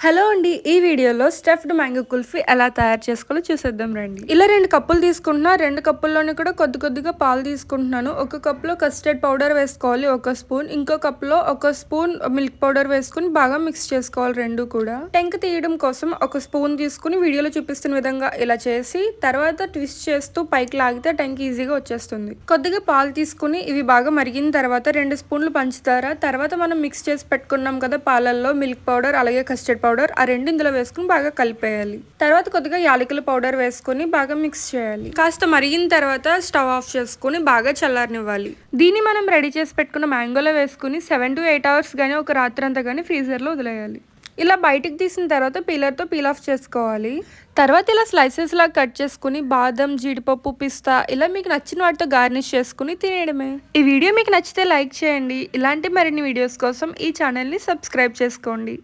Hello అండి, ఈ వీడియోలో స్టఫ్డ్ మ్యాంగో కుల్ఫీ ఎలా తయారు చేసుకోవాలో చూసేద్దాం రండి. ఇలా 2 కప్పులు తీసుకుంటున్నా. 2 కప్పుల్లోని కూడా కొద్దిగా పాలు తీసుకుంటున్నాను. ఒక కప్లో కస్టర్డ్ పౌడర్ వేసుకోవాలి 1 స్పూన్. ఇంకో కప్లో 1 స్పూన్ మిల్క్ పౌడర్ వేసుకుని బాగా మిక్స్ చేసుకోవాలి రెండు కూడా. టెంక్ తీయడం కోసం 1 స్పూన్ తీసుకుని వీడియోలో చూపిస్తున్న విధంగా ఇలా చేసి తర్వాత ట్విస్ట్ చేస్తూ పైకి లాగితే టెంక్ ఈజీగా వచ్చేస్తుంది. కొద్దిగా పాలు తీసుకుని ఇవి బాగా మరిగిన తర్వాత 2 స్పూన్లు పంచదార, తర్వాత మనం మిక్స్ చేసి పెట్టుకున్నాం కదా పాలల్లో మిల్క్ పౌడర్ అలాగే కస్టర్డ్ పౌడర్, ఆ రెండు ఇందులో వేసుకుని బాగా కలిపేయాలి. తర్వాత కొద్దిగా యాలకుల పౌడర్ వేసుకుని బాగా మిక్స్ చేయాలి. కాస్త మరిగిన తర్వాత స్టవ్ ఆఫ్ చేసుకుని బాగా చల్లారనివ్వాలి. దీన్ని మనం రెడీ చేసి పెట్టుకున్న మ్యాంగోలో వేసుకుని 7 to 8 hours గానీ ఒక రాత్రి అంతా గానీ ఫ్రీజర్ లో వదిలేయాలి. ఇలా బయటికి తీసిన తర్వాత పీలర్తో పీల్ ఆఫ్ చేసుకోవాలి. తర్వాత ఇలా స్లైసెస్ లాగా కట్ చేసుకుని బాదం, జీడిపప్పు, పిస్తా ఇలా మీకు నచ్చిన వాటితో గార్నిష్ చేసుకుని తినేయడమే. ఈ వీడియో మీకు నచ్చితే లైక్ చేయండి. ఇలాంటి మరిన్ని వీడియోస్ కోసం ఈ ఛానల్ని సబ్స్క్రైబ్ చేసుకోండి.